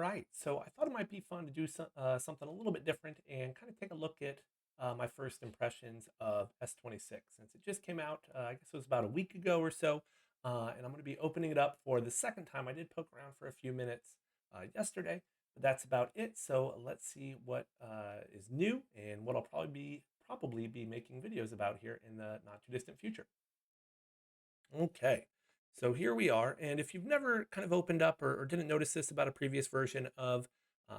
right, so I thought it might be fun to do something a little bit different and kind of take a look at my first impressions of S26 since it just came out. I guess it was about a week ago or so, and I'm going to be opening it up for the second time. I did poke around for a few minutes yesterday, but that's about it. So let's see what is new and what I'll probably be making videos about here in the not too distant future. Okay, so here we are. And if you've never kind of opened up or didn't notice this about a previous version of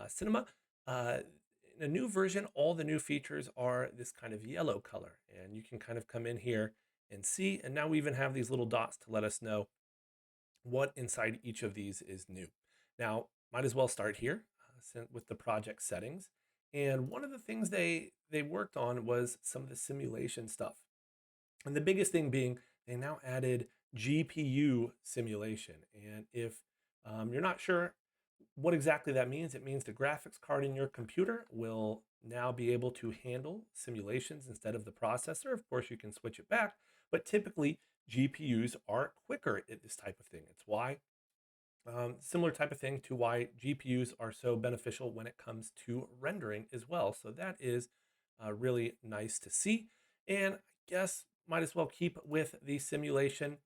Cinema, uh, in a new version, all the new features are this kind of yellow color. And you can kind of come in here and see. And now we even have these little dots to let us know what inside each of these is new. Now, might as well start here with the project settings. And one of the things they worked on was some of the simulation stuff. And the biggest thing being they now added GPU simulation. And if you're not sure what exactly that means, it means the graphics card in your computer will now be able to handle simulations instead of the processor. Of course, you can switch it back, but typically GPUs are quicker at this type of thing. It's why similar type of thing to why GPUs are so beneficial when it comes to rendering as well. So that is really nice to see. And I guess might as well keep with the simulation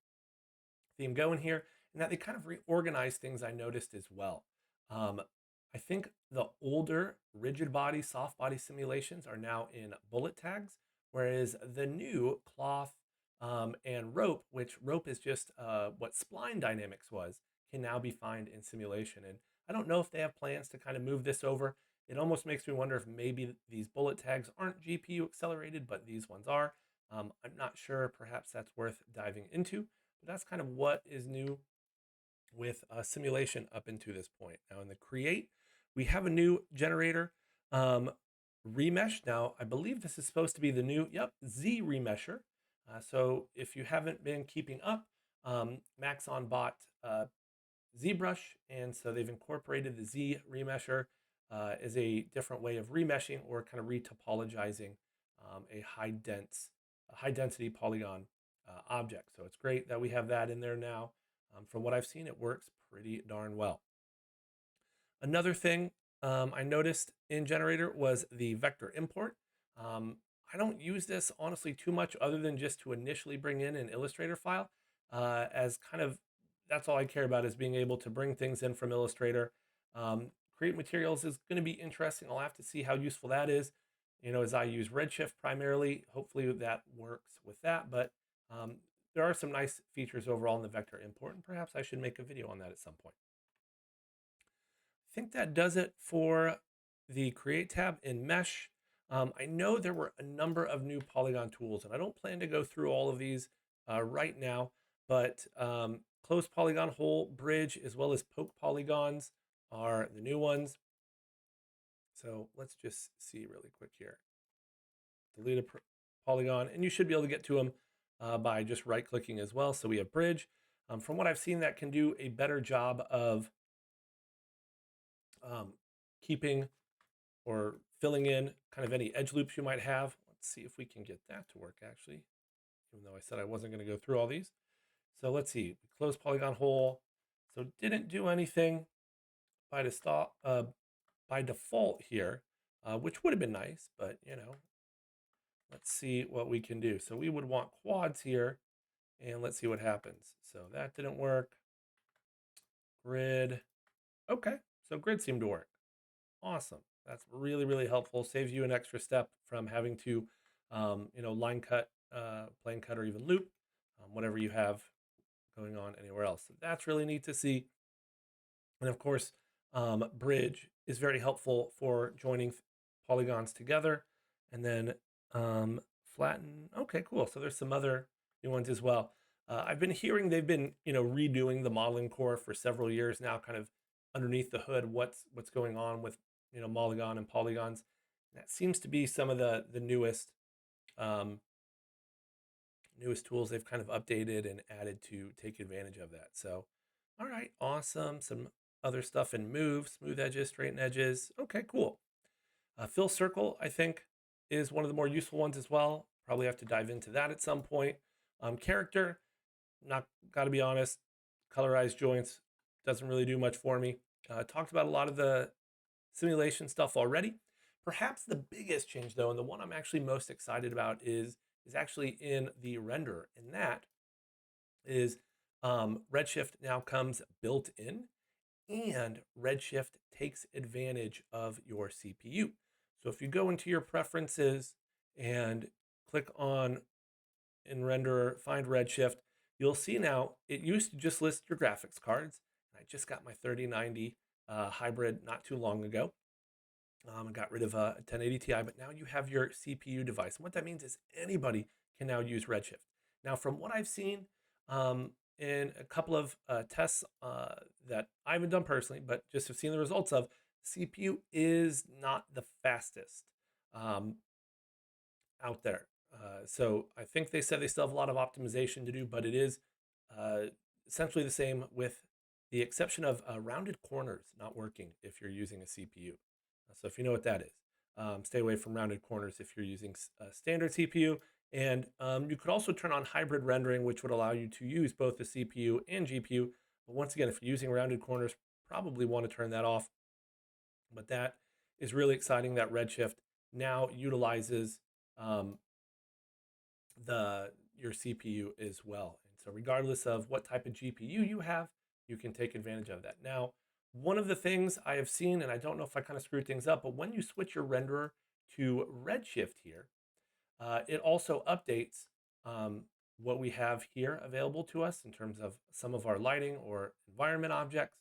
theme going here, and that they kind of reorganize things I noticed as well. Um, I think the older rigid body, soft body simulations are now in bullet tags, whereas the new cloth and rope, which rope is just what spline dynamics was, can now be found in simulation. And I don't know if they have plans to kind of move this over. It almost makes me wonder if maybe these bullet tags aren't GPU accelerated, but these ones are. I'm not sure. Perhaps that's worth diving into. But that's kind of what is new with simulation up into this point. Now in the create, we have a new generator, remesh. Now I believe this is supposed to be the new, Z remesher. So if you haven't been keeping up, Maxon bought ZBrush, and so they've incorporated the Z remesher as a different way of remeshing or kind of retopologizing a high density polygon object. So it's great that we have that in there now. From what I've seen, it works pretty darn well. Another thing I noticed in Generator was the vector import. I don't use this honestly too much other than just to initially bring in an Illustrator file as kind of, that's all I care about is being able to bring things in from Illustrator. Create materials is going to be interesting. I'll have to see how useful that is. You know, as I use Redshift primarily, hopefully that works with that. But there are some nice features overall in the vector import, and perhaps I should make a video on that at some point. I think that does it for the Create tab in Mesh. I know there were a number of new Polygon tools, and I don't plan to go through all of these right now, but Close Polygon Hole, Bridge, as well as Poke Polygons are the new ones. So let's just see really quick here. Delete a polygon, and you should be able to get to them by just right-clicking as well. So we have Bridge. From what I've seen, that can do a better job of keeping or filling in kind of any edge loops you might have. Let's see if we can get that to work actually, even though I said I wasn't going to go through all these. So let's see, we close polygon hole. So didn't do anything by default here, which would have been nice, but you know, let's see what we can do. So we would want quads here, and let's see what happens. So that didn't work. Grid. Okay, so grid seemed to work. Awesome. That's really, really helpful. Saves you an extra step from having to, you know, line cut, plane cut, or even loop, whatever you have going on anywhere else. So that's really neat to see. And of course, bridge is very helpful for joining polygons together. And then flatten. Okay, cool. So there's some other new ones as well. I've been hearing they've been, you know, redoing the modeling core for several years now, kind of underneath the hood, what's going on with, you know, Polygon and polygons. That seems to be some of the newest newest tools they've kind of updated and added to take advantage of that. So, all right, awesome. Some other stuff in Move, smooth edges, straighten edges. Okay, cool. Fill circle, I think, is one of the more useful ones as well. Probably have to dive into that at some point. Character, not got to be honest, colorized joints doesn't really do much for me. Talked about a lot of the simulation stuff already. Perhaps the biggest change, though, and the one I'm actually most excited about is actually in the renderer, and that is Redshift now comes built in, and Redshift takes advantage of your CPU. So if you go into your preferences and click on in renderer, find Redshift, you'll see now it used to just list your graphics cards. I just got my 3090 hybrid not too long ago. Got rid of a 1080 Ti, but now you have your CPU device. And what that means is anybody can now use Redshift. Now, from what I've seen in a couple of tests that I haven't done personally, but just have seen the results of, CPU is not the fastest um, out there. So I think they said they still have a lot of optimization to do, but it is uh, essentially the same with the exception of rounded corners not working if you're using a CPU. So if you know what that is, stay away from rounded corners if you're using a standard CPU. And you could also turn on hybrid rendering, which would allow you to use both the CPU and GPU. But once again, if you're using rounded corners, probably want to turn that off. But that is really exciting that Redshift now utilizes um, the your CPU as well. And so regardless of what type of GPU you have, you can take advantage of that. Now, one of the things I have seen, and I don't know if I kind of screwed things up, but when you switch your renderer to Redshift here, it also updates what we have here available to us in terms of some of our lighting or environment objects,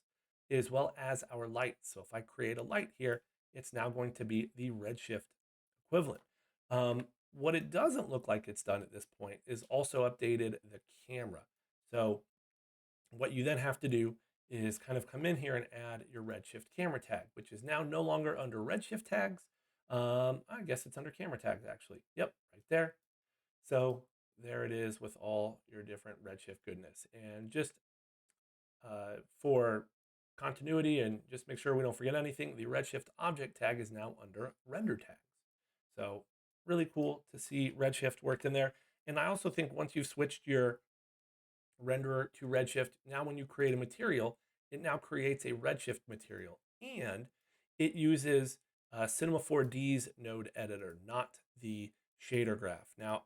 as well as our lights. So if I create a light here, it's now going to be the Redshift equivalent. What it doesn't look like it's done at this point is also updated the camera. So what you then have to do is kind of come in here and add your Redshift camera tag, which is now no longer under Redshift tags. I guess it's under camera tags actually. Yep, right there. So there it is with all your different Redshift goodness. And just for continuity and just make sure we don't forget anything, the Redshift object tag is now under render tags. So really cool to see Redshift worked in there. And I also think once you've switched your renderer to Redshift, now when you create a material, it now creates a Redshift material. And it uses Cinema 4D's node editor, not the shader graph. Now,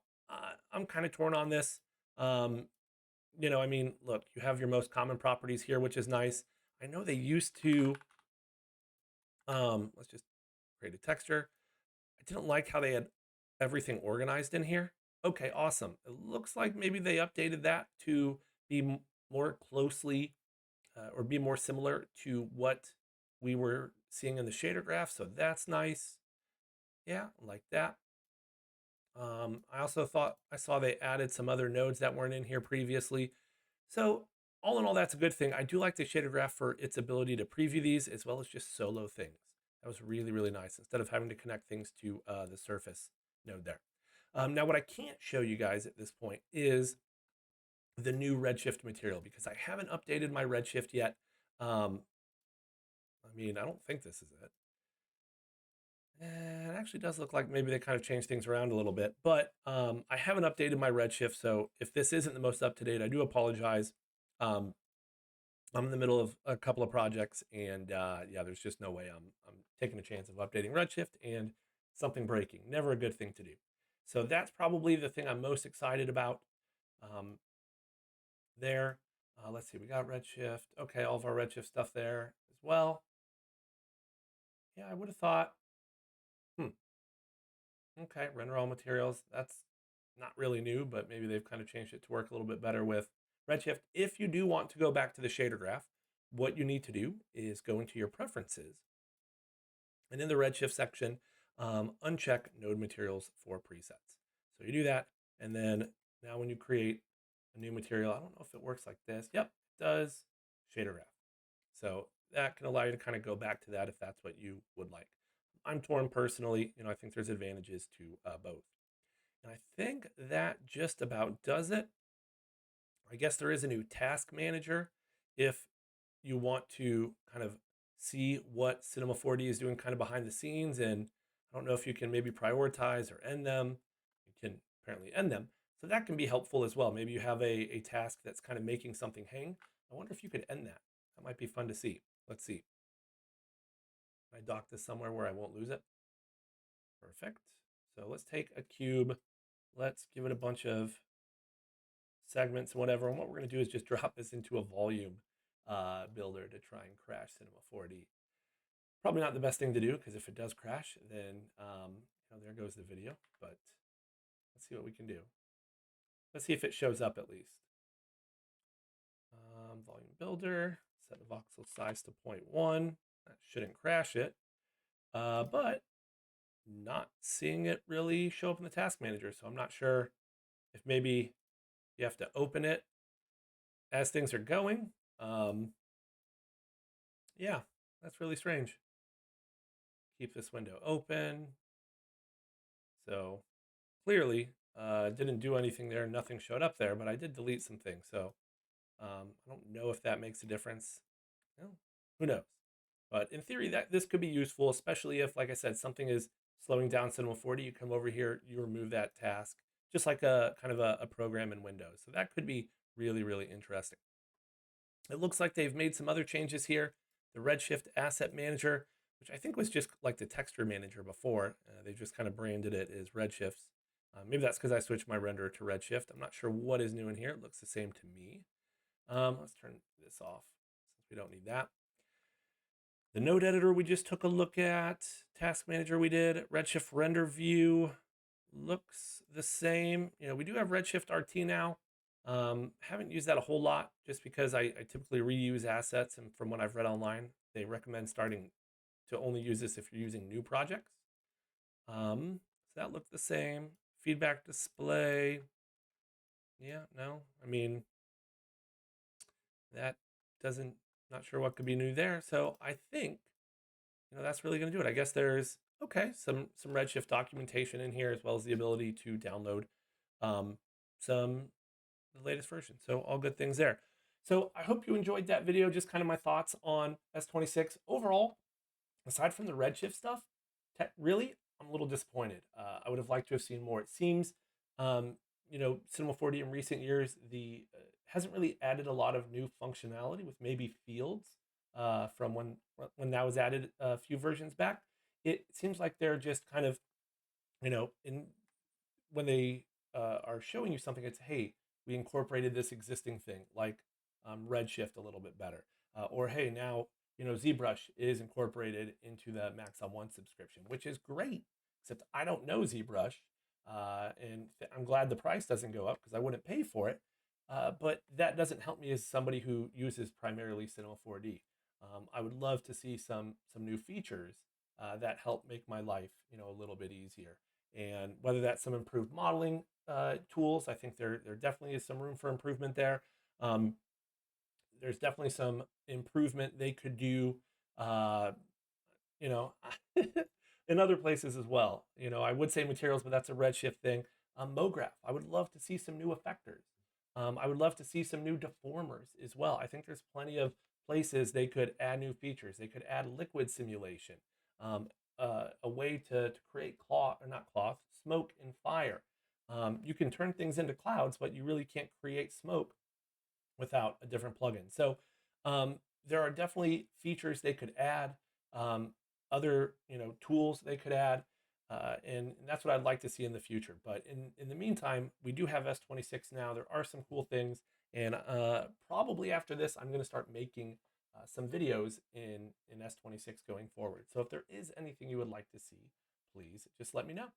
I'm kind of torn on this. I mean, look, you have your most common properties here, which is nice. I know they used to, let's just create a texture. I didn't like how they had everything organized in here. Okay, awesome. It looks like maybe they updated that to be more closely or be more similar to what we were seeing in the shader graph. So that's nice. Yeah, like that. I also thought I saw they added some other nodes that weren't in here previously. So all in all, that's a good thing. I do like the shader graph for its ability to preview these as well as just solo things. That was really, really nice instead of having to connect things to the surface node there. Now, what I can't show you guys at this point is the new Redshift material because I haven't updated my Redshift yet. I mean, I don't think this is it. It actually does look like maybe they kind of changed things around a little bit, but I haven't updated my Redshift. So if this isn't the most up to date, I do apologize. Um, I'm in the middle of a couple of projects, and yeah, there's just no way I'm taking a chance of updating Redshift and something breaking. Never a good thing to do. So that's probably the thing I'm most excited about um, there. Let's see, we got Redshift. Okay, all of our Redshift stuff there as well. Yeah, I would have thought, hmm, okay, render all materials. That's not really new, but maybe they've kind of changed it to work a little bit better with Redshift. If you do want to go back to the shader graph, what you need to do is go into your preferences and in the Redshift section, uncheck node materials for presets. So you do that, and then now when you create a new material, I don't know if it works like this. Yep, it does. Shader graph. So that can allow you to kind of go back to that if that's what you would like. I'm torn personally. I think there's advantages to both. And I think that just about does it. I guess there is a new task manager if you want to kind of see what Cinema 4D is doing kind of behind the scenes. And I don't know if you can maybe prioritize or end them. You can apparently end them. So that can be helpful as well. Maybe you have a task that's kind of making something hang. I wonder if you could end that. That might be fun to see. Let's see. I dock this somewhere where I won't lose it. Perfect. So let's take a cube. Let's give it a bunch of segments and whatever. And what we're going to do is just drop this into a volume builder to try and crash Cinema 4D. Probably not the best thing to do, because if it does crash, then there goes the video. But let's see what we can do. Let's see if it shows up at least. Volume builder, set the voxel size to 0.1. That shouldn't crash it. But not seeing it really show up in the task manager. So I'm not sure if maybe you have to open it as things are going. Yeah, that's really strange. Keep this window open. So clearly didn't do anything there. Nothing showed up there, but I did delete some things. So I don't know if that makes a difference. Well, who knows? But in theory, that this could be useful, especially if, like I said, something is slowing down Cinema 4D. You come over here, you remove that task, just like a kind of a program in Windows. So that could be really, really interesting. It looks like they've made some other changes here. The Redshift Asset Manager, which I think was just like the texture manager before. They just kind of branded it as Redshifts. Maybe that's because I switched my renderer to Redshift. I'm not sure what is new in here. It looks the same to me. Let's turn this off since we don't need that. The node editor we just took a look at. Task manager we did. Redshift render view looks the same. We do have Redshift RT now. Haven't used that a whole lot just because I typically reuse assets, and from what I've read online, they recommend starting to only use this if you're using new projects. So that looked the same. Feedback display. Yeah, no, I mean, that doesn't, not sure what could be new there. So I think, that's really going to do it. I guess there's, some Redshift documentation in here, as well as the ability to download some the latest version. So all good things there. So I hope you enjoyed that video, just kind of my thoughts on S26 overall. Aside from the Redshift stuff, really, I'm a little disappointed. I would have liked to have seen more. It seems, Cinema 4D in recent years, the hasn't really added a lot of new functionality, with maybe fields from when that was added a few versions back. It seems like they're just kind of, in when they are showing you something, it's, hey, we incorporated this existing thing, like Redshift a little bit better, or hey, now ZBrush is incorporated into the Max on One subscription, which is great. Except I don't know ZBrush, and I'm glad the price doesn't go up because I wouldn't pay for it. But that doesn't help me as somebody who uses primarily Cinema 4D. I would love to see some new features that help make my life a little bit easier. And whether that's some improved modeling tools, I think there definitely is some room for improvement there. There's definitely some improvement they could do, you know, in other places as well. I would say materials, but that's a Redshift thing. MoGraph, I would love to see some new effectors. I would love to see some new deformers as well. I think there's plenty of places they could add new features. They could add liquid simulation, a way to create smoke and fire. You can turn things into clouds, but you really can't create smoke without a different plugin. So there are definitely features they could add, other tools they could add, and that's what I'd like to see in the future. But in the meantime, we do have S26 now. There are some cool things, and probably after this, I'm going to start making some videos in S26 going forward. So if there is anything you would like to see, please just let me know.